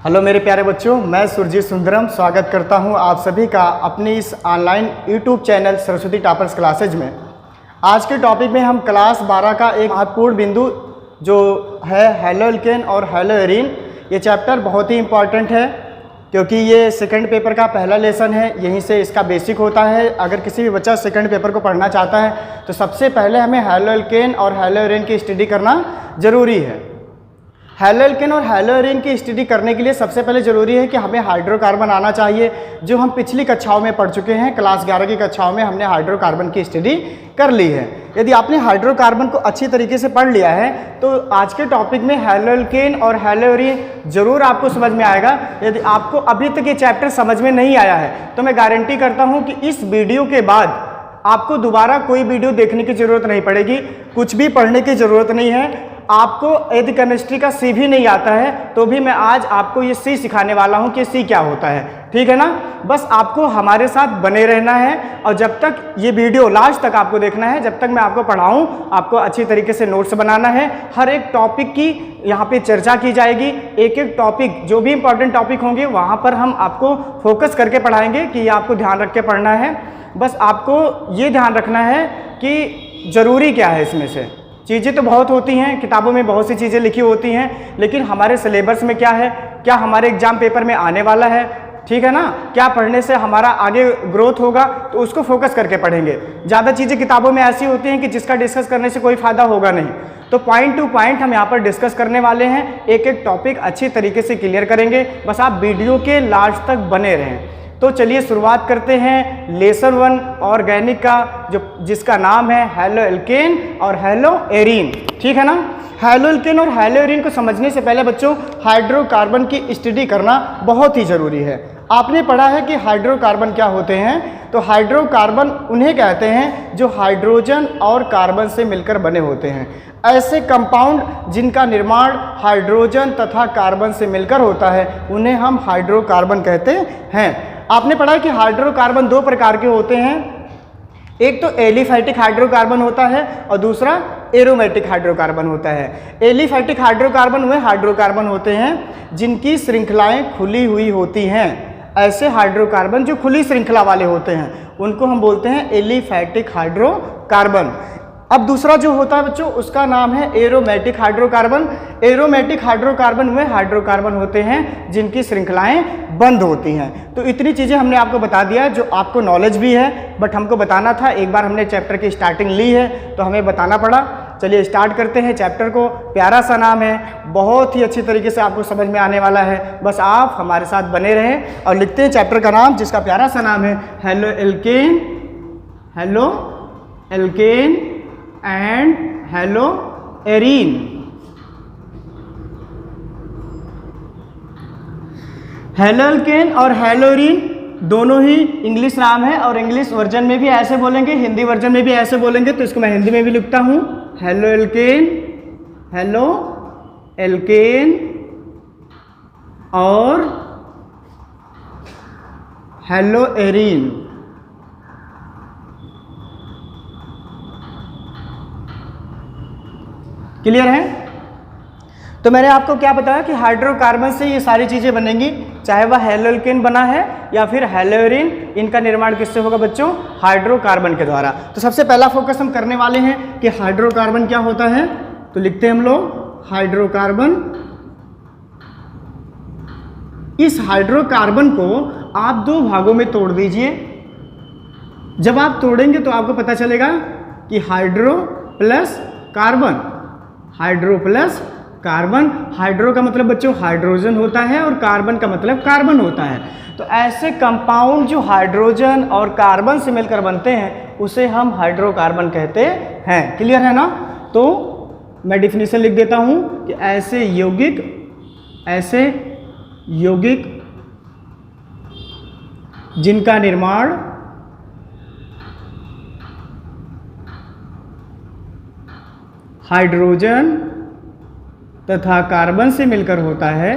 Hello मेरे प्यारे बच्चों, मैं सुरजीत सुंदरम स्वागत करता हूं आप सभी का अपने इस online YouTube channel Saraswati toppers classes में। आज के टॉपिक में हम क्लास 12 का एक महत्वपूर्ण बिंदु जो है हैलोअल्केन और हैलोएरीन, ये चैप्टर बहुत ही इम्पॉर्टेंट है क्योंकि ये सेकंड पेपर का पहला लेसन है। यहीं से इसका बेसिक होता है। अगर किसी भी बच्चा सेकंड पेपर को पढ़ना चाहता है तो सबसे पहले हमें हैलोअल्केन और हैलोएरीन की स्टडी करना ज़रूरी है। हैलोअल्केन और हैलोएरीन की स्टडी करने के लिए सबसे पहले ज़रूरी है कि हमें हाइड्रोकार्बन आना चाहिए, जो हम पिछली कक्षाओं में पढ़ चुके हैं। क्लास 11 की कक्षाओं में हमने हाइड्रोकार्बन की स्टडी कर ली है। यदि आपने हाइड्रोकार्बन को अच्छी तरीके से पढ़ लिया है तो आज के टॉपिक में हैलोअल्केन और हैलोएरीन ज़रूर आपको समझ में आएगा। यदि आपको अभी तक ये चैप्टर समझ में नहीं आया है तो मैं गारंटी करता हूँ कि इस वीडियो के बाद आपको दोबारा कोई वीडियो देखने की ज़रूरत नहीं पड़ेगी, कुछ भी पढ़ने की ज़रूरत नहीं है। आपको यदि केमिस्ट्री का सी भी नहीं आता है तो भी मैं आज आपको ये सी सिखाने वाला हूँ कि सी क्या होता है, ठीक है ना। बस आपको हमारे साथ बने रहना है और जब तक ये वीडियो लास्ट तक आपको देखना है, जब तक मैं आपको पढ़ाऊँ आपको अच्छी तरीके से नोट्स बनाना है। हर एक टॉपिक की यहाँ पे चर्चा की जाएगी। एक एक टॉपिक जो भी इंपॉर्टेंट टॉपिक होंगे वहाँ पर हम आपको फोकस करके पढ़ाएंगे कि ये आपको ध्यान रख के पढ़ना है। बस आपको ये ध्यान रखना है कि ज़रूरी क्या है। इसमें से चीज़ें तो बहुत होती हैं, किताबों में बहुत सी चीज़ें लिखी होती हैं, लेकिन हमारे सिलेबस में क्या है, क्या हमारे एग्जाम पेपर में आने वाला है, ठीक है ना। क्या पढ़ने से हमारा आगे ग्रोथ होगा तो उसको फोकस करके पढ़ेंगे। ज़्यादा चीज़ें किताबों में ऐसी होती हैं कि जिसका डिस्कस करने से कोई फ़ायदा होगा नहीं। तो पॉइंट टू पॉइंट हम यहाँ पर डिस्कस करने वाले हैं। एक एक टॉपिक अच्छी तरीके से क्लियर करेंगे। बस आप वीडियो के लास्ट तक बने रहें। तो चलिए शुरुआत करते हैं लेसन 1 ऑर्गेनिक का, जिसका नाम है हैलोअल्केन और हैलोएरीन, ठीक है ना। हैलोअल्केन और हैलोएरीन को समझने से पहले बच्चों हाइड्रोकार्बन की स्टडी करना बहुत ही ज़रूरी है। आपने पढ़ा है कि हाइड्रोकार्बन क्या होते हैं। तो हाइड्रोकार्बन उन्हें कहते हैं जो हाइड्रोजन और कार्बन से मिलकर बने होते हैं। ऐसे कंपाउंड जिनका निर्माण हाइड्रोजन तथा कार्बन से मिलकर होता है उन्हें हम हाइड्रोकार्बन कहते हैं। आपने पढ़ा है कि हाइड्रोकार्बन दो प्रकार के होते हैं। एक तो एलिफैटिक हाइड्रोकार्बन होता है और दूसरा एरोमेटिक हाइड्रोकार्बन होता है। एलिफैटिक हाइड्रोकार्बन वे हाइड्रोकार्बन होते हैं जिनकी श्रृंखलाएं खुली हुई होती हैं। ऐसे हाइड्रोकार्बन जो खुली श्रृंखला वाले होते हैं उनको हम बोलते हैं एलिफैटिक हाइड्रोकार्बन। अब दूसरा जो होता है बच्चों उसका नाम है एरोमेटिक हाइड्रोकार्बन। एरोमेटिक हाइड्रोकार्बन वे हाइड्रोकार्बन होते हैं जिनकी श्रृंखलाएं बंद होती हैं। तो इतनी चीज़ें हमने आपको बता दिया जो आपको नॉलेज भी है, बट हमको बताना था। एक बार हमने चैप्टर की स्टार्टिंग ली है तो हमें बताना पड़ा। चलिए स्टार्ट करते हैं चैप्टर को। प्यारा सा नाम है, बहुत ही अच्छी तरीके से आपको समझ में आने वाला है। बस आप हमारे साथ बने रहें और लिखते हैं चैप्टर का नाम, जिसका प्यारा सा नाम है हैलोअल्केन, हैलोअल्केन एंड हैलोएरीन। हैलोअल्केन और हैलोएरीन दोनों ही इंग्लिश नाम है और इंग्लिश वर्जन में भी ऐसे बोलेंगे, हिंदी वर्जन में भी ऐसे बोलेंगे। तो इसको मैं हिंदी में भी लिखता हूँ हैलोअल्केन, हैलोअल्केन और हैलोएरीन। क्लियर है। तो मैंने आपको क्या बताया कि हाइड्रोकार्बन से ये सारी चीज़ें बनेंगी, चाहे वह हैलोअल्केन बना है या फिर हैलोएरीन। इनका निर्माण किससे होगा बच्चों? हाइड्रोकार्बन के द्वारा। तो सबसे पहला फोकस हम करने वाले हैं कि हाइड्रोकार्बन क्या होता है। तो लिखते हैं हम लोग हाइड्रोकार्बन। इस हाइड्रोकार्बन को आप दो भागों में तोड़ दीजिए। जब आप तोड़ेंगे तो आपको पता चलेगा कि hydro plus carbon, hydro plus carbon. Hydro का मतलब बच्चों हाइड्रोजन होता है और कार्बन का मतलब कार्बन होता है। तो ऐसे कंपाउंड जो हाइड्रोजन और कार्बन से मिलकर बनते हैं उसे हम हाइड्रोकार्बन कहते हैं। क्लियर है ना। तो मैं डिफिनीशन लिख देता हूं कि ऐसे यौगिक जिनका निर्माण हाइड्रोजन तथा कार्बन से मिलकर होता है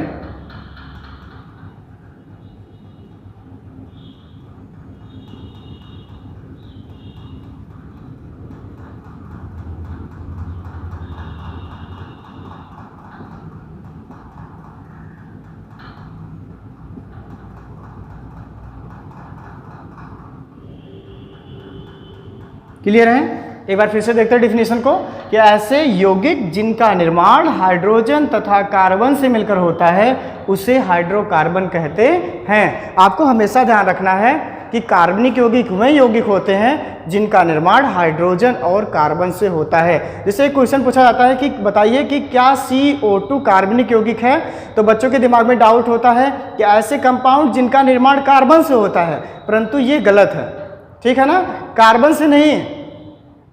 क्लियर है? एक बार फिर से देखते हैं डिफिनीशन को कि ऐसे यौगिक जिनका निर्माण हाइड्रोजन तथा कार्बन से मिलकर होता है उसे हाइड्रोकार्बन कहते हैं। आपको हमेशा ध्यान रखना है कि कार्बनिक यौगिक वे यौगिक होते हैं जिनका निर्माण हाइड्रोजन और कार्बन से होता है। जैसे एक क्वेश्चन पूछा जाता है कि बताइए कि क्या CO2 कार्बनिक यौगिक है, तो बच्चों के दिमाग में डाउट होता है कि ऐसे कंपाउंड जिनका निर्माण कार्बन से होता है, परंतु ये गलत है। ठीक है ना, कार्बन से नहीं,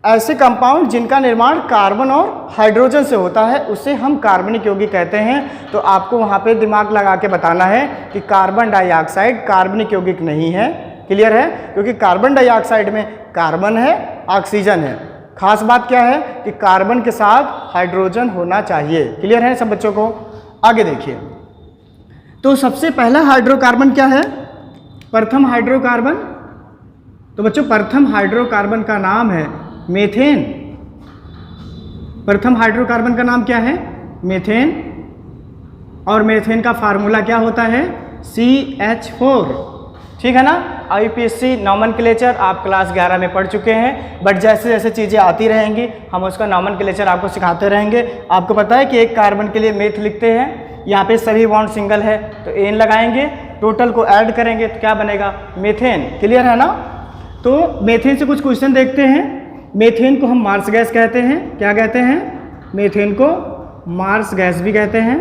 ऐसे कंपाउंड जिनका निर्माण कार्बन और हाइड्रोजन से होता है उसे हम कार्बनिक यौगिक कहते हैं। तो आपको वहाँ पे दिमाग लगा के बताना है कि कार्बन डाइऑक्साइड कार्बनिक यौगिक नहीं है। क्लियर है? क्योंकि कार्बन डाइऑक्साइड में कार्बन है, ऑक्सीजन है। खास बात क्या है कि कार्बन के साथ हाइड्रोजन होना चाहिए। क्लियर है सब बच्चों को? आगे देखिए, तो सबसे पहला हाइड्रोकार्बन क्या है? प्रथम हाइड्रोकार्बन। तो बच्चों प्रथम हाइड्रोकार्बन का नाम है मीथेन। प्रथम हाइड्रोकार्बन का नाम क्या है? मीथेन। और मीथेन का फार्मूला क्या होता है? CH4। ठीक है ना? IUPAC नॉमेनक्लेचर आप क्लास 11 में पढ़ चुके हैं, बट जैसे जैसे चीज़ें आती रहेंगी हम उसका नॉमेनक्लेचर आपको सिखाते रहेंगे। आपको पता है कि एक कार्बन के लिए मेथ लिखते हैं, यहाँ पे सभी बॉन्ड सिंगल है तो एन लगाएंगे, टोटल को ऐड करेंगे तो क्या बनेगा? मीथेन। क्लियर है ना? तो मीथेन से कुछ क्वेश्चन देखते हैं। मीथेन को हम मार्स गैस कहते हैं। क्या कहते हैं? मीथेन को मार्स गैस भी कहते हैं।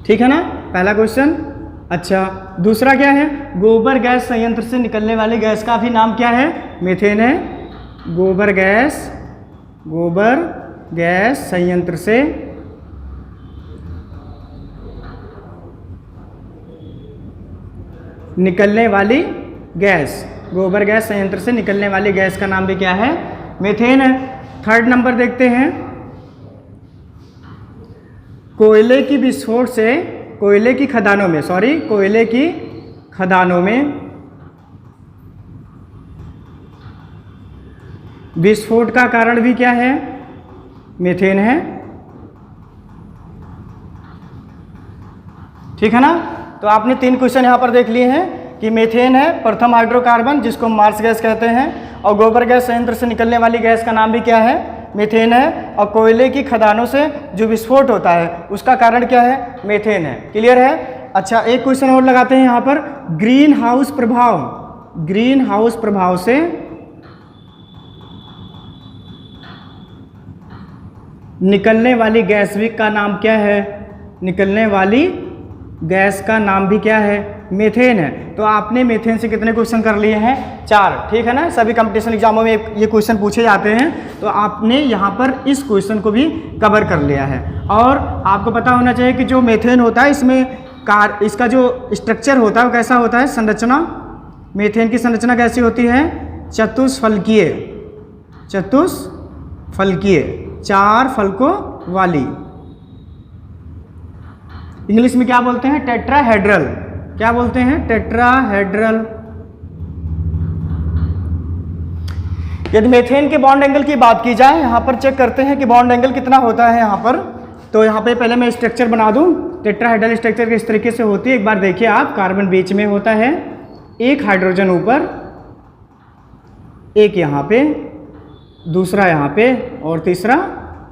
ठीक है ना, पहला क्वेश्चन। अच्छा, दूसरा क्या है? गोबर गैस संयंत्र से निकलने वाली गैस का भी नाम क्या है? मीथेन है। गोबर गैस संयंत्र से निकलने वाली गैस, गोबर गैस संयंत्र से निकलने वाली गैस का नाम भी क्या है? मीथेन है। थर्ड नंबर देखते हैं, कोयले की विस्फोट से कोयले की खदानों में विस्फोट का कारण भी क्या है? मीथेन है। ठीक है ना? तो आपने 3 क्वेश्चन यहाँ पर देख लिए हैं कि मीथेन है प्रथम हाइड्रोकार्बन जिसको हम मार्स गैस कहते हैं, और गोबर गैस संयंत्र से निकलने वाली गैस का नाम भी क्या है? मीथेन है। और कोयले की खदानों से जो विस्फोट होता है उसका कारण क्या है? मीथेन है। क्लियर है? अच्छा, एक क्वेश्चन और लगाते हैं यहाँ पर, ग्रीन हाउस प्रभाव से निकलने वाली गैस भी का नाम क्या है? निकलने वाली गैस का नाम भी क्या है? मीथेन है। तो आपने मीथेन से कितने क्वेश्चन कर लिए हैं? 4। ठीक है ना? सभी कंपटीशन एग्जामों में ये क्वेश्चन पूछे जाते हैं, तो आपने यहाँ पर इस क्वेश्चन को भी कवर कर लिया है। और आपको पता होना चाहिए कि जो मीथेन होता है इसमें इसका जो स्ट्रक्चर होता है वो कैसा होता है? संरचना, मीथेन की संरचना कैसी होती है? चतुष्फलकीय, 4 फलकों वाली। इंग्लिश में क्या बोलते हैं? टेट्राहेड्रल। क्या बोलते हैं? टेट्राहेड्रल। यदि मीथेन के बॉन्ड एंगल की बात की जाए, यहाँ पर चेक करते हैं कि बॉन्ड एंगल कितना होता है यहाँ पर। तो यहाँ पे पहले मैं स्ट्रक्चर बना दूँ। टेट्राहेड्रल स्ट्रक्चर किस तरीके से होती है एक बार देखिए आप। कार्बन बीच में होता है, एक हाइड्रोजन ऊपर, एक यहाँ पे, दूसरा यहाँ पे और तीसरा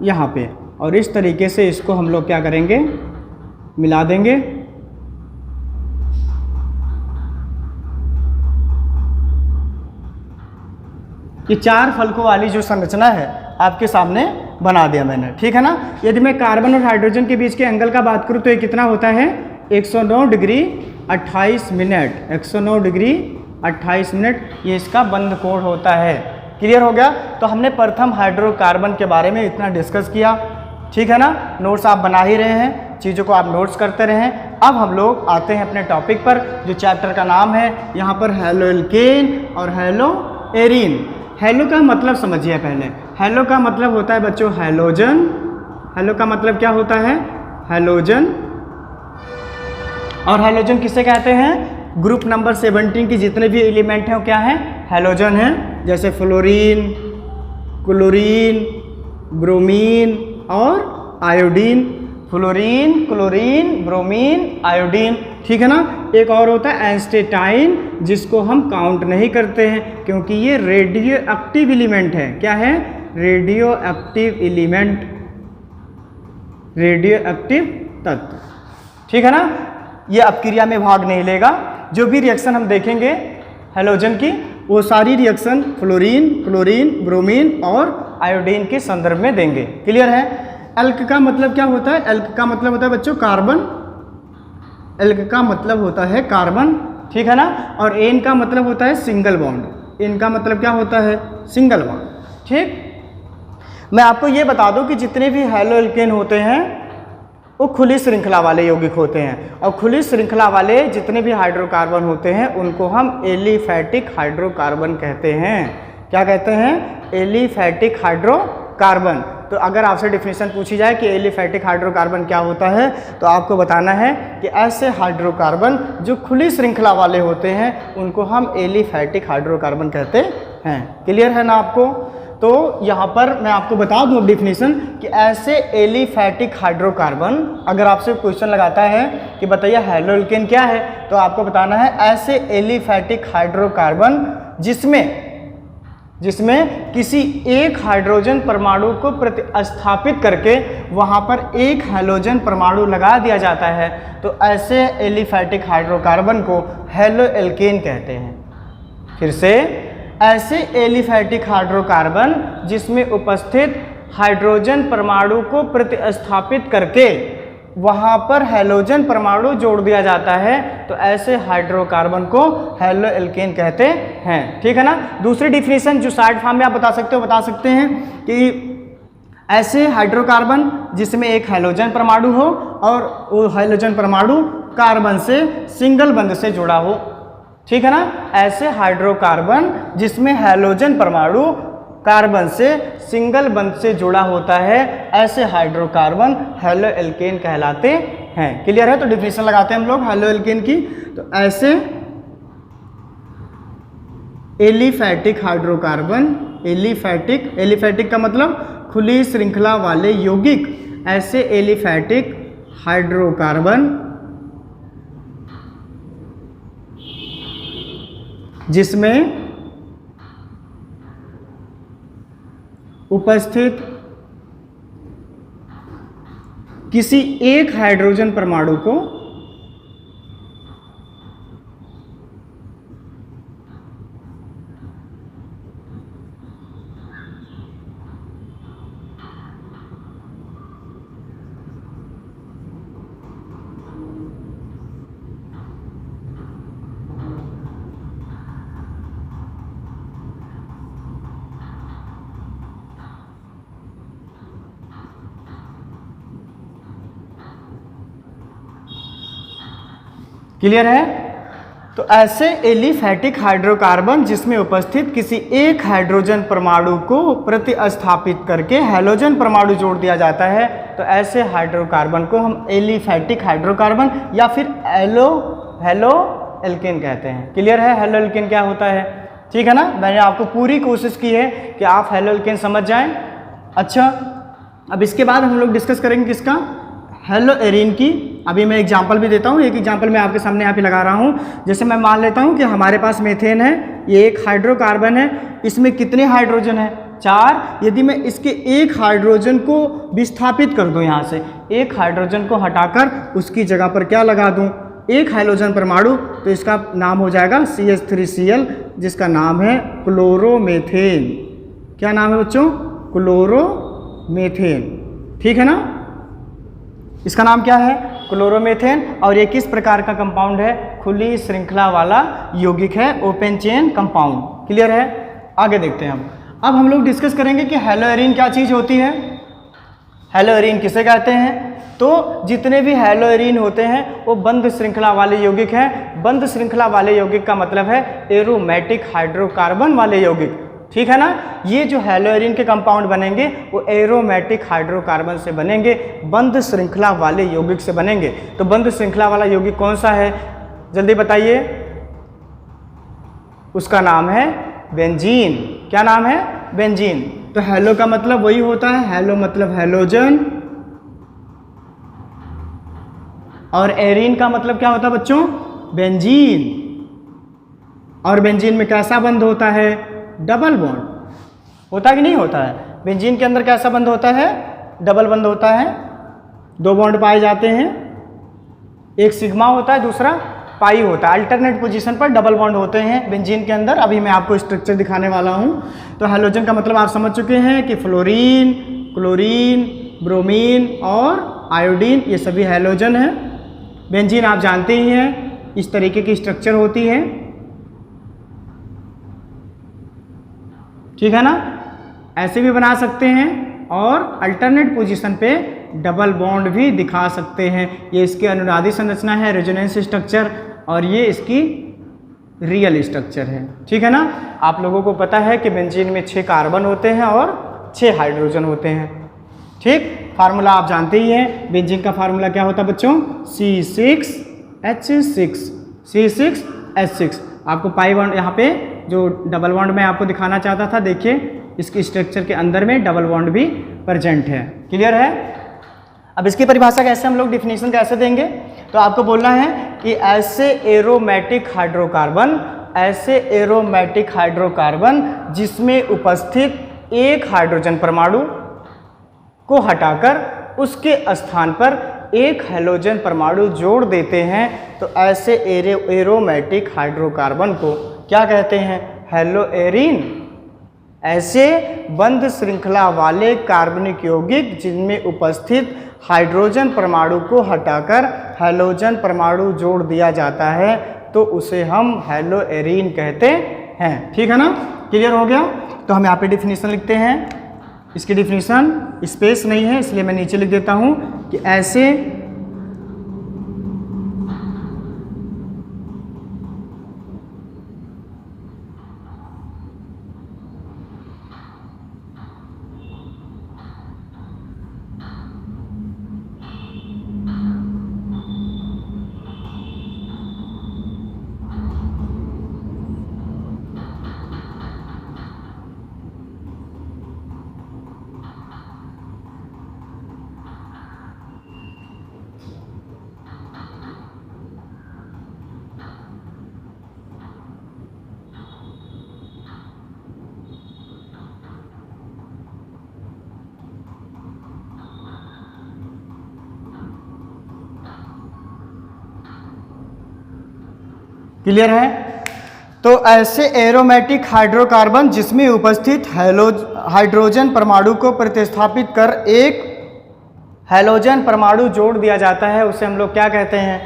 यहाँ पे, और इस तरीके से इसको हम लोग क्या करेंगे? मिला देंगे। ये 4 फलकों वाली जो संरचना है आपके सामने बना दिया मैंने। ठीक है ना? यदि मैं कार्बन और हाइड्रोजन के बीच के एंगल का बात करूं तो ये कितना होता है? 109 डिग्री 28 मिनट। 109 डिग्री 28 मिनट ये इसका बंद कोण होता है। क्लियर हो गया? तो हमने प्रथम हाइड्रोकार्बन के बारे में इतना डिस्कस किया। ठीक है ना? नोट्स आप बना ही रहे हैं, चीज़ों को आप नोट्स करते रहें। अब हम लोग आते हैं अपने टॉपिक पर, जो चैप्टर का नाम है यहाँ पर हैलो एल्केन और हैलो एरीन। हैलो का मतलब समझिए पहले। हैलो का मतलब होता है बच्चों हैलोजन। हैलो का मतलब क्या होता है? हैलोजन। और हैलोजन किसे कहते हैं? ग्रुप नंबर 17 की जितने भी एलिमेंट हैं वो क्या हैं? हैलोजन हैं। जैसे फ्लोरीन, क्लोरीन, ब्रोमीन और iodine. Fluorine, chlorine, bromine, iodine. ठीक है ना। एक और होता है एस्टेटाइन, जिसको हम काउंट नहीं करते हैं क्योंकि ये रेडियो एक्टिव एलिमेंट है। क्या है? Radio active element, radio active तत्व, ठीक है ना। ये अपक्रिया में भाग नहीं लेगा। जो भी रिएक्शन हम देखेंगे हैलोजन की, वो सारी रिएक्शन फ्लोरीन, क्लोरीन, ब्रोमीन और आयोडीन के संदर्भ में देंगे। क्लियर है। एल्क का मतलब क्या होता है? एल्क का मतलब होता है बच्चों कार्बन, एल्क का मतलब होता है कार्बन, ठीक है ना। और एन का मतलब होता है सिंगल बॉन्ड, एन का मतलब क्या होता है? सिंगल बॉन्ड, ठीक। मैं आपको ये बता दूं कि जितने भी हैलो एल्केन होते हैं वो खुली श्रृंखला वाले यौगिक होते हैं, और खुली श्रृंखला वाले जितने भी हाइड्रोकार्बन होते हैं उनको हम एलिफैटिक हाइड्रोकार्बन कहते हैं। क्या कहते हैं? Aliphatic hydrocarbon. तो अगर आपसे डिफिनेशन पूछी जाए कि एलिफैटिक हाइड्रोकार्बन क्या होता है, तो आपको बताना है कि ऐसे हाइड्रोकार्बन जो खुली श्रृंखला वाले होते हैं उनको हम एलिफैटिक हाइड्रोकार्बन कहते हैं। क्लियर है ना आपको? तो यहाँ पर मैं आपको बता दूँ डिफिनेशन कि ऐसे एलिफैटिक हाइड्रोकार्बन, अगर आपसे क्वेश्चन लगाता है कि बताइए हैलो एल्केन क्या है, तो आपको बताना है ऐसे एलिफैटिक हाइड्रोकार्बन जिसमें किसी एक हाइड्रोजन परमाणु को प्रतिस्थापित करके वहाँ पर एक हैलोजन परमाणु लगा दिया जाता है, तो ऐसे एलिफैटिक हाइड्रोकार्बन को हैलो एल्केन कहते हैं। फिर से, ऐसे एलिफैटिक हाइड्रोकार्बन जिसमें उपस्थित हाइड्रोजन परमाणु को प्रतिस्थापित करके वहाँ पर हैलोजन परमाणु जोड़ दिया जाता है, तो ऐसे हाइड्रोकार्बन को हैलो एल्केन कहते हैं। ठीक है ना। दूसरी डिफिनेशन जो साइड फॉर्म में आप बता सकते हैं कि ऐसे हाइड्रोकार्बन जिसमें एक हैलोजन परमाणु हो और वो हैलोजन परमाणु कार्बन से सिंगल बंध से जुड़ा हो। ठीक है ना। ऐसे हाइड्रोकार्बन जिसमें हैलोजन परमाणु कार्बन से सिंगल बंध से जुड़ा होता है, ऐसे हाइड्रोकार्बन हैलो एल्केन कहलाते हैं। क्लियर है। तो डिफिनेशन लगाते हैं हम लोग हैलो एल्केन की। तो ऐसे एलिफैटिक हाइड्रोकार्बन, एलिफैटिक का मतलब खुली श्रृंखला वाले यौगिक, ऐसे एलिफैटिक हाइड्रोकार्बन जिसमें उपस्थित किसी एक हाइड्रोजन परमाणु को क्लियर है। तो ऐसे एलिफैटिक हाइड्रोकार्बन जिसमें उपस्थित किसी एक हाइड्रोजन परमाणु को प्रतिस्थापित करके हैलोजन परमाणु जोड़ दिया जाता है, तो ऐसे हाइड्रोकार्बन को हम एलिफैटिक हाइड्रोकार्बन या फिर हैलो एल्केन कहते हैं। क्लियर है। हैलो एल्केन क्या होता है। ठीक है ना। मैंने आपको पूरी कोशिश की है कि आप हैलो एल्केन समझ जाएं। अच्छा, अब इसके बाद हम लोग डिस्कस करेंगे किसका? हैलो एरीन की। अभी मैं एग्जांपल भी देता हूँ। एक एग्जांपल मैं आपके सामने यहाँ पे लगा रहा हूँ। जैसे मैं मान लेता हूँ कि हमारे पास मीथेन है, ये एक हाइड्रोकार्बन है, इसमें कितने हाइड्रोजन है? 4। यदि मैं इसके एक हाइड्रोजन को विस्थापित कर दूँ, यहाँ से एक हाइड्रोजन को हटाकर उसकी जगह पर क्या लगा दूँ? एक हाइड्रोजन परमाणु, तो इसका नाम हो जाएगा CH3Cl, जिसका नाम है क्लोरोमेथेन। क्या नाम है बच्चों? क्लोरोमेथेन। ठीक है ना। इसका नाम क्या है? क्लोरोमेथेन। और ये किस प्रकार का कंपाउंड है? खुली श्रृंखला वाला यौगिक है, ओपन चेन कंपाउंड। क्लियर है। आगे देखते हैं हम। अब हम लोग डिस्कस करेंगे कि हैलो एरीन क्या चीज़ होती है। हैलो एरीन किसे कहते हैं? तो जितने भी हैलो एरीन होते हैं वो बंध श्रृंखला वाले यौगिक हैं। बंध श्रृंखला वाले यौगिक का मतलब है एरोमेटिक हाइड्रोकार्बन वाले यौगिक। ठीक है ना। ये जो हैलो एरीन के कंपाउंड बनेंगे वो एरोमेटिक हाइड्रोकार्बन से बनेंगे, बंध श्रृंखला वाले यौगिक से बनेंगे। तो बंध श्रृंखला वाला यौगिक कौन सा है? जल्दी बताइए। उसका नाम है बेंजीन। क्या नाम है? बेंजीन। तो हैलो का मतलब वही होता है, हैलो मतलब हैलोजन, और एरीन का मतलब क्या होता है बच्चों? बेंजीन। और बेंजीन में कैसा बंध होता है? Double bond. होता कि नहीं होता है? बेंजीन के अंदर कैसा बंध होता है? डबल बंध होता है। 2 बॉन्ड पाए जाते हैं, एक सिग्मा होता है, दूसरा पाई होता है। अल्टरनेट पोजीशन पर डबल बॉन्ड होते हैं बेंजीन के अंदर। अभी मैं आपको स्ट्रक्चर दिखाने वाला हूं। तो हैलोजन का मतलब आप समझ चुके हैं कि फ्लोरीन, क्लोरीन, ब्रोमीन और आयोडीन ये सभी हैलोजन हैं। बेंजीन आप जानते ही हैं, इस तरीके की स्ट्रक्चर होती है, ठीक है ना? ऐसे भी बना सकते हैं और अल्टरनेट पोजीशन पे डबल बॉन्ड भी दिखा सकते हैं। ये इसकी अनुनादी संरचना है, रेजोनेंस स्ट्रक्चर, और ये इसकी रियल स्ट्रक्चर है, ठीक है ना? आप लोगों को पता है कि बेंजीन में 6 कार्बन होते हैं और 6 हाइड्रोजन होते हैं, ठीक? फार्मूला आप जानते ही हैं। बेंजीन का फार्मूला क्या होता है बच्चों? C6H6, C6H6। आपको पाई बॉन्ड यहाँ पे जो डबल बॉन्ड मैं आपको दिखाना चाहता था, देखिए इसकी स्ट्रक्चर के अंदर में डबल बॉन्ड भी प्रेजेंट है। क्लियर है? अब इसकी परिभाषा कैसे, हम लोग डिफिनीशन कैसे देंगे? तो आपको बोलना है कि ऐसे एरोमेटिक हाइड्रोकार्बन, ऐसे एरोमेटिक हाइड्रोकार्बन जिसमें उपस्थित एक हाइड्रोजन परमाणु को हटाकर उसके स्थान पर एक हैलोजन परमाणु जोड़ देते हैं, तो ऐसे एरोमेटिक हाइड्रोकार्बन को क्या कहते हैं? हैलोएरीन। ऐसे बंध श्रृंखला वाले कार्बनिक यौगिक जिनमें उपस्थित हाइड्रोजन परमाणु को हटाकर हैलोजन परमाणु जोड़ दिया जाता है, तो उसे हम हैलोएरीन कहते हैं, ठीक है ना? क्लियर हो गया? तो हम यहाँ पे डिफिनीशन लिखते हैं। इसकी डिफिनीशन स्पेस नहीं है, इसलिए मैं नीचे लिख देता हूँ कि ऐसे क्लियर है? तो ऐसे एरोमेटिक हाइड्रोकार्बन जिसमें उपस्थित हाइड्रोजन परमाणु को प्रतिस्थापित कर एक हैलोजन परमाणु जोड़ दिया जाता है, उसे हम लोग क्या कहते हैं?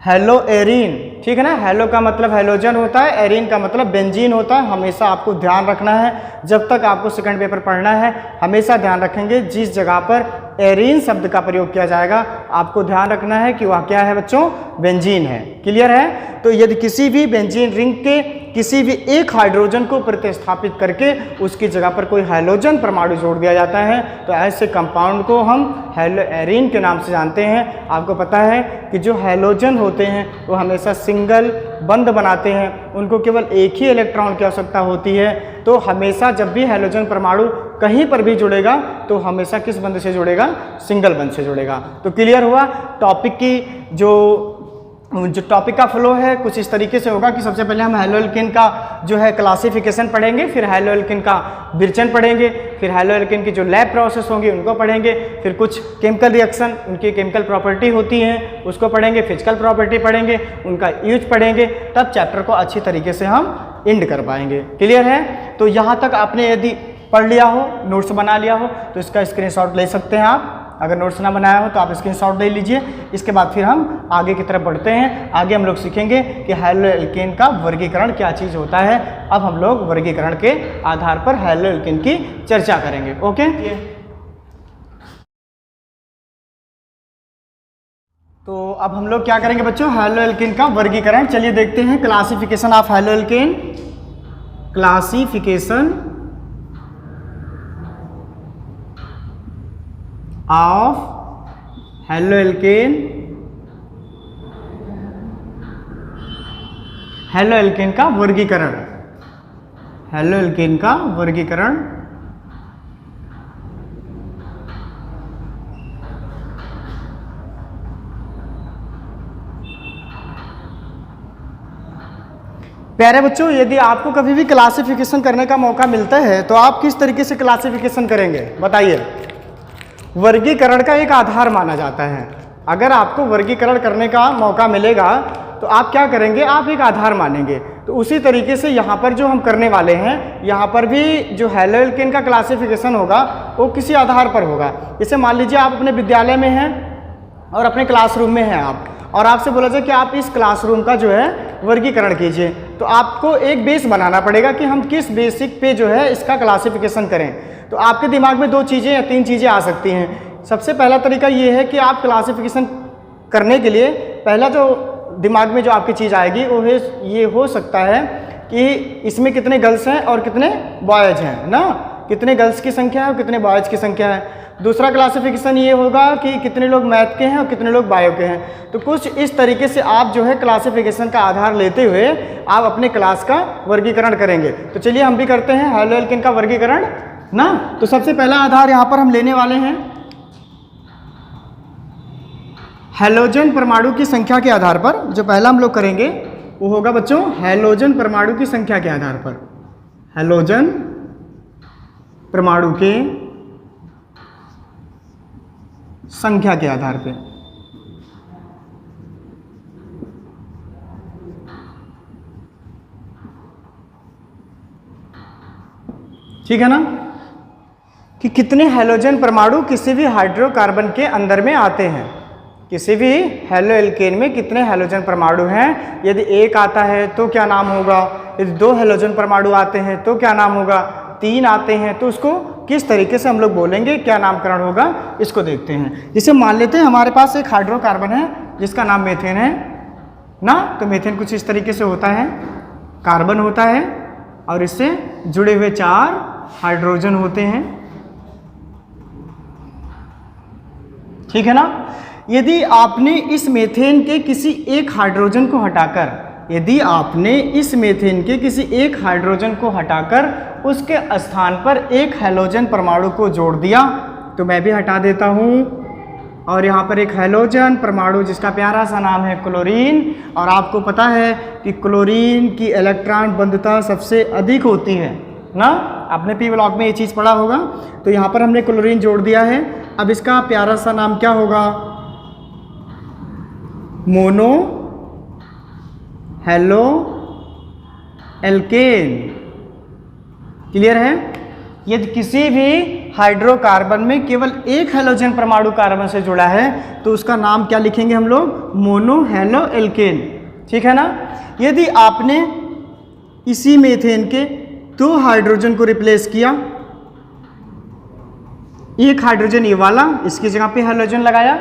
हैलोएरीन, ठीक है ना? हैलो का मतलब हैलोजन होता है, एरीन का मतलब बेंजीन होता है। हमेशा आपको ध्यान रखना है, जब तक आपको सेकंड पेपर पढ़ना है हमेशा ध्यान रखेंगे जिस जगह पर एरीन शब्द का प्रयोग किया जाएगा आपको ध्यान रखना है कि वह क्या है बच्चों? बेंजीन है। क्लियर है? तो यदि किसी भी बेंजीन रिंग के किसी भी एक हाइड्रोजन को प्रतिस्थापित करके उसकी जगह पर कोई हैलोजन परमाणु जोड़ दिया जाता है, तो ऐसे कंपाउंड को हम हैलोएरीन के नाम से जानते हैं। आपको पता है कि जो हैलोजन होते हैं वो हमेशा सिंगल बंध बनाते हैं, उनको केवल एक ही इलेक्ट्रॉन की आवश्यकता होती है। तो हमेशा जब भी हैलोजन परमाणु कहीं पर भी जुड़ेगा तो हमेशा किस बंध से जुड़ेगा? सिंगल बंध से जुड़ेगा। तो क्लियर हुआ? टॉपिक की जो टॉपिक का फ्लो है कुछ इस तरीके से होगा कि सबसे पहले हम हैलोएल्केन का जो है क्लासिफिकेशन पढ़ेंगे, फिर हैलोएल्केन का विरचन पढ़ेंगे, फिर हैलोएल्केन की जो लैब प्रोसेस होंगी उनको पढ़ेंगे, फिर कुछ केमिकल रिएक्शन उनकी केमिकल प्रॉपर्टी होती हैं उसको पढ़ेंगे, फिजिकल प्रॉपर्टी पढ़ेंगे, उनका यूज पढ़ेंगे, तब चैप्टर को अच्छी तरीके से हम एंड कर पाएंगे। क्लियर है? तो यहाँ तक आपने यदि पढ़ लिया हो, नोट्स बना लिया हो, तो इसका स्क्रीनशॉट ले सकते हैं आप। अगर नोट्स ना बनाया हो तो आप स्क्रीनशॉट ले लीजिए। इसके बाद फिर हम आगे की तरफ बढ़ते हैं। आगे हम लोग सीखेंगे कि हैलोएल्केन का वर्गीकरण क्या चीज़ होता है। अब हम लोग वर्गीकरण के आधार पर हैलोएल्केन की चर्चा करेंगे। ओके, तो अब हम लोग क्या करेंगे बच्चों? हैलोएल्केन का वर्गीकरण। चलिए देखते हैं classification of haloalkane. Classification of haloalkane. Haloalkane का वर्गीकरण। हैलोएल्केन का वर्गीकरण प्यारे बच्चों, यदि आपको कभी भी क्लासिफिकेशन करने का मौका मिलता है तो आप किस तरीके से क्लासिफिकेशन करेंगे बताइए। वर्गीकरण का एक आधार माना जाता है। अगर आपको वर्गीकरण करने का मौका मिलेगा तो आप क्या करेंगे, आप एक आधार मानेंगे। तो उसी तरीके से यहाँ पर जो हम करने वाले हैं, यहाँ पर भी जो हैलोएल्केन का क्लासिफिकेशन होगा वो किसी आधार पर होगा। जैसे मान लीजिए आप अपने विद्यालय में हैं और अपने क्लासरूम में हैं आप, और आपसे बोला जाए कि आप इस क्लासरूम का जो है वर्गीकरण कीजिए, तो आपको एक बेस बनाना पड़ेगा कि हम किस बेसिक पे जो है इसका क्लासिफिकेशन करें। तो आपके दिमाग में 2 चीज़ें या 3 चीज़ें आ सकती हैं। सबसे पहला तरीका ये है कि आप क्लासिफिकेशन करने के लिए पहला जो दिमाग में जो आपकी चीज़ आएगी वो है, ये हो सकता है कि इसमें कितने गर्ल्स हैं और कितने बॉयज़ हैं ना, कितने गर्ल्स की संख्या है और कितने बॉयज़ की संख्या है। दूसरा क्लासिफिकेशन ये होगा कि कितने लोग मैथ के हैं और कितने लोग बायो के हैं। तो कुछ इस तरीके से आप जो है क्लासिफिकेशन का आधार लेते हुए आप अपने क्लास का वर्गीकरण करेंगे। तो चलिए हम भी करते हैं हैलोएल्केन का वर्गीकरण ना। तो सबसे पहला आधार यहाँ पर हम लेने वाले हैं हैलोजन परमाणु की संख्या के आधार पर। जो पहला हम लोग करेंगे वो होगा बच्चों हैलोजन परमाणु की संख्या के आधार पर, हैलोजन परमाणु के संख्या के आधार पे। ठीक है ना, कि कितने हैलोजन परमाणु किसी भी हाइड्रोकार्बन के अंदर में आते हैं। किसी भी हैलोएल्केन में कितने हैलोजन परमाणु हैं। यदि 1 आता है तो क्या नाम होगा, यदि 2 हैलोजन परमाणु आते हैं तो क्या नाम होगा, 3 आते हैं तो उसको किस तरीके से हम लोग बोलेंगे, क्या नामकरण होगा, इसको देखते हैं। जैसे मान लेते हैं हमारे पास एक हाइड्रोकार्बन है जिसका नाम मीथेन है ना। तो मीथेन कुछ इस तरीके से होता है, कार्बन होता है और इससे जुड़े हुए 4 हाइड्रोजन होते हैं। ठीक है ना। यदि आपने इस मीथेन के किसी एक हाइड्रोजन को हटाकर, यदि आपने इस मीथेन के किसी एक हाइड्रोजन को हटाकर उसके स्थान पर एक हैलोजन परमाणु को जोड़ दिया, तो मैं भी हटा देता हूँ, और यहाँ पर एक हैलोजन परमाणु जिसका प्यारा सा नाम है क्लोरीन। और आपको पता है कि क्लोरीन की इलेक्ट्रॉन बंधुता सबसे अधिक होती है ना, आपने पी ब्लॉक में ये चीज़ पढ़ा होगा। तो यहाँ पर हमने क्लोरीन जोड़ दिया है। अब इसका प्यारा सा नाम क्या होगा, मोनो हेलो एल्केन। क्लियर है। यदि किसी भी हाइड्रोकार्बन में केवल एक हैलोजन परमाणु कार्बन से जुड़ा है तो उसका नाम क्या लिखेंगे हम लोग, मोनो हेलो एल्केन। ठीक है ना। यदि आपने इसी मीथेन के 2 हाइड्रोजन को रिप्लेस किया, एक हाइड्रोजन ये वाला इसकी जगह पे हैलोजन लगाया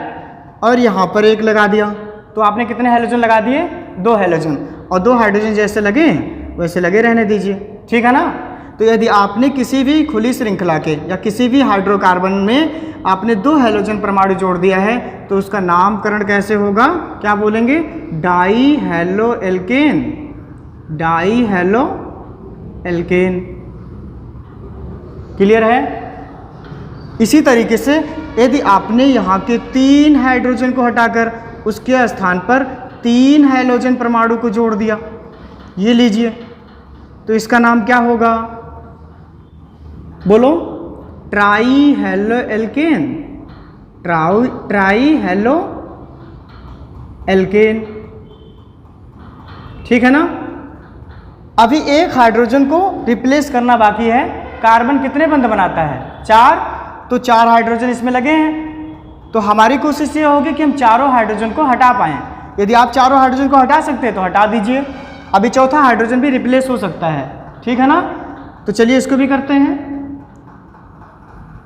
और यहाँ पर एक लगा दिया, तो आपने कितने हैलोजन लगा दिए, 2 हैलोजन। और 2 हाइड्रोजन जैसे लगे वैसे लगे रहने दीजिए। ठीक है ना। तो यदि आपने किसी भी खुली श्रृंखला के या किसी भी हाइड्रोकार्बन में आपने 2 हैलोजन परमाणु जोड़ दिया है तो उसका नामकरण कैसे होगा, क्या बोलेंगे, die halo alkane, die halo alkane. Clear है। इसी तरीके से यदि आपने यहाँ के 3 हाइड्रोजन को हटाकर उसके स्थान पर 3 हैलोजन परमाणु को जोड़ दिया, ये लीजिए, तो इसका नाम क्या होगा, बोलो, try halo alkane, try halo alkane. ठीक है ना। अभी एक हाइड्रोजन को रिप्लेस करना बाकी है। कार्बन कितने बंध बनाता है, 4, तो 4 हाइड्रोजन इसमें लगे हैं। तो हमारी कोशिश ये होगी कि हम चारों हाइड्रोजन को हटा पाएँ। यदि आप चारों हाइड्रोजन को हटा सकते हैं तो हटा दीजिए। अभी चौथा हाइड्रोजन भी रिप्लेस हो सकता है। ठीक है ना। तो चलिए इसको भी करते हैं।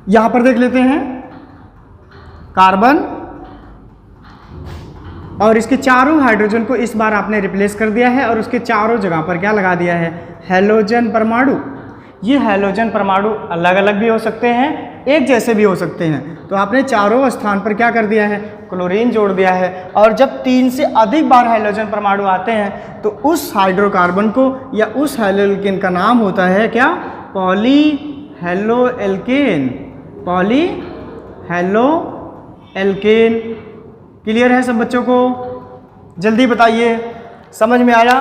यहाँ पर देख लेते हैं कार्बन और इसके चारों हाइड्रोजन को इस बार आपने रिप्लेस कर दिया है और उसके चारों जगह पर क्या लगा दिया है, हैलोजन परमाणु। ये हैलोजन परमाणु अलग अलग भी हो सकते हैं, एक जैसे भी हो सकते हैं। तो आपने चारों स्थान पर क्या कर दिया है, क्लोरीन जोड़ दिया है। और जब 3 से अधिक बार हैलोजन परमाणु आते हैं तो उस हाइड्रोकार्बन को या उस हैलोएल्केन का नाम होता है क्या, poly halo alkane, poly halo alkane. Clear है सब बच्चों को, जल्दी बताइए, समझ में आया।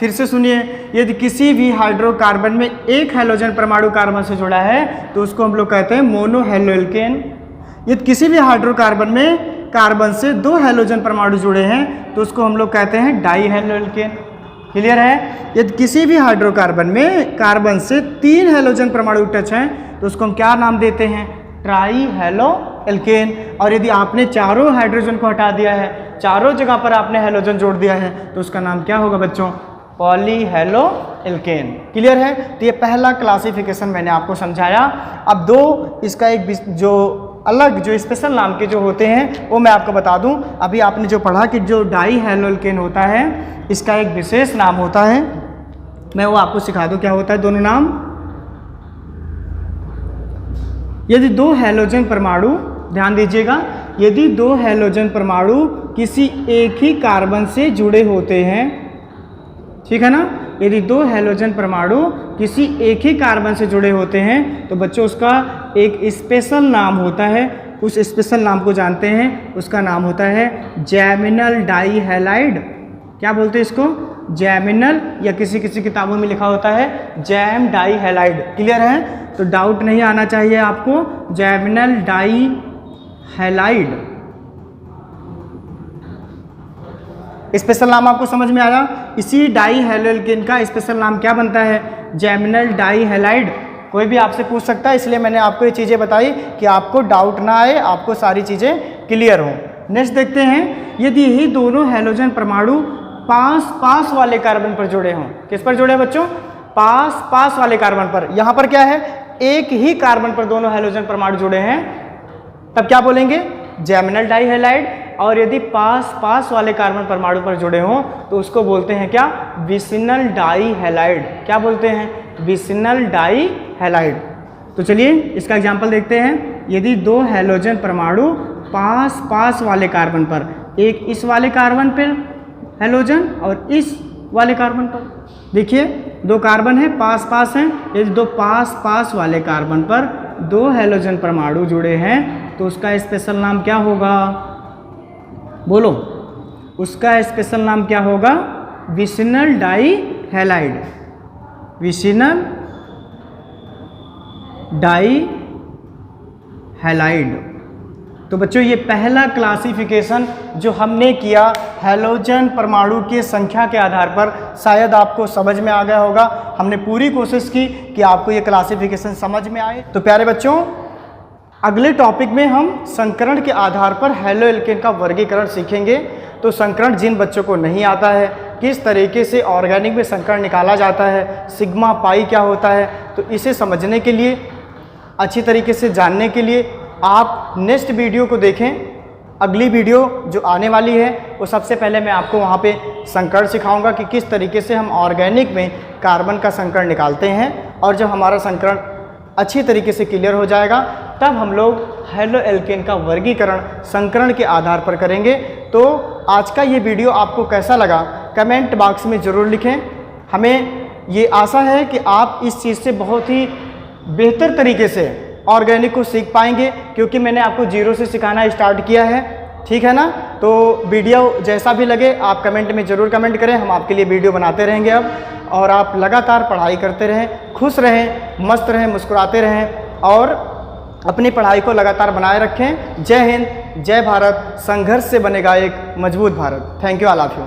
फिर से सुनिए, यदि किसी भी हाइड्रोकार्बन में एक हैलोजन परमाणु कार्बन से जुड़ा है तो उसको हम लोग कहते हैं मोनो हैलोएल्केन। यदि किसी भी हाइड्रोकार्बन में कार्बन से 2 हैलोजन परमाणु जुड़े हैं तो उसको हम लोग कहते हैं डाई हैलोएल्केन। क्लियर है? यदि किसी भी हाइड्रोकार्बन में कार्बन से 3 हैलोजन परमाणु टच हैं तो उसको हम क्या नाम देते हैं? Try haloalkane. और यदि आपने चारों हाइड्रोजन को हटा दिया है, चारों जगह पर आपने हैलोजन जोड़ दिया है तो उसका नाम क्या होगा बच्चों? Poly haloalkane. क्लियर है? तो ये पहला क्लासिफिकेशन मैंने आपको समझाया। अब दो इसका एक जो अलग जो स्पेशल नाम के जो होते हैं वो मैं आपको बता दूं। अभी आपने जो पढ़ा कि जो डाई हैलोएल्केन होता है इसका एक विशेष नाम होता है, मैं वो आपको सिखा दूं क्या होता है दोनों नाम। यदि 2 हैलोजन परमाणु, ध्यान दीजिएगा, यदि 2 हैलोजन परमाणु किसी एक ही कार्बन से जुड़े होते हैं, ठीक है ना, यदि 2 हैलोजन परमाणु किसी एक ही कार्बन से जुड़े होते हैं तो बच्चों उसका एक स्पेशल नाम होता है। उस स्पेशल नाम को जानते हैं, उसका नाम होता है जैमिनल डाई हैलाइड। क्या बोलते हैं इसको? जैमिनल, या किसी किसी किताबों में लिखा होता है जैम डाई हैलाइड। क्लियर है? तो डाउट नहीं आना चाहिए आपको, जैमिनल डाई हैलाइड स्पेशल नाम आपको समझ में आया। इसी डाई हैलोएल्केन का स्पेशल नाम क्या बनता है? जैमिनल डाई हैलाइड। कोई भी आपसे पूछ सकता है, इसलिए मैंने आपको ये चीज़ें बताई कि आपको डाउट ना आए, आपको सारी चीज़ें क्लियर हों। नेक्स्ट देखते हैं, यदि यही दोनों हैलोजन परमाणु पास पास वाले कार्बन पर जुड़े हों। किस पर जुड़े बच्चों? पास पास वाले कार्बन पर। यहाँ पर क्या है? एक ही कार्बन पर दोनों हैलोजन परमाणु जुड़े हैं, तब क्या बोलेंगे? जैमिनल डाई हैलाइड। और यदि पास पास वाले कार्बन परमाणु पर जुड़े हों तो उसको बोलते हैं क्या? Vicinal die halide. क्या बोलते हैं? Vicinal die halide. तो चलिए इसका एग्जांपल देखते हैं। यदि 2 हैलोजन परमाणु पास पास वाले कार्बन पर, एक इस वाले कार्बन पर हैलोजन और इस वाले कार्बन पर, देखिए 2 कार्बन है, पास पास हैं, यदि 2 पास पास वाले कार्बन पर 2 हैलोजन परमाणु जुड़े हैं तो उसका स्पेशल नाम क्या होगा? बोलो, उसका स्पेशल नाम क्या होगा? Vicinal die halide. Vicinal die halide. तो बच्चों ये पहला क्लासिफिकेशन जो हमने किया हैलोजन परमाणु की संख्या के आधार पर, शायद आपको समझ में आ गया होगा। हमने पूरी कोशिश की कि आपको ये क्लासिफिकेशन समझ में आए। तो प्यारे बच्चों, अगले टॉपिक में हम संकरण के आधार पर हैलोएल्केन का वर्गीकरण सीखेंगे। तो संकरण जिन बच्चों को नहीं आता है, किस तरीके से ऑर्गेनिक में संकरण निकाला जाता है, सिग्मा पाई क्या होता है, तो इसे समझने के लिए, अच्छी तरीके से जानने के लिए आप नेक्स्ट वीडियो को देखें। अगली वीडियो जो आने वाली है वो सबसे पहले मैं आपको वहाँ पे संकरण सिखाऊंगा कि किस तरीके से हम ऑर्गेनिक में कार्बन का संकरण निकालते हैं। और जब हमारा संकरण अच्छी तरीके से क्लियर हो जाएगा तब हम लोग हैलोएल्केन का वर्गीकरण संकरण के आधार पर करेंगे। तो आज का ये वीडियो आपको कैसा लगा कमेंट बॉक्स में ज़रूर लिखें। हमें ये आशा है कि आप इस चीज़ से बहुत ही बेहतर तरीके से ऑर्गेनिक को सीख पाएंगे, क्योंकि मैंने आपको जीरो से सिखाना स्टार्ट किया है। ठीक है ना? तो वीडियो जैसा भी लगे आप कमेंट में ज़रूर कमेंट करें, हम आपके लिए वीडियो बनाते रहेंगे अब। और आप लगातार पढ़ाई करते रहें, खुश रहें, मस्त रहें, मुस्कुराते रहें और अपनी पढ़ाई को लगातार बनाए रखें। जय हिंद, जय भारत। संघर्ष से बनेगा एक मजबूत Bharat. Thank you, all of you.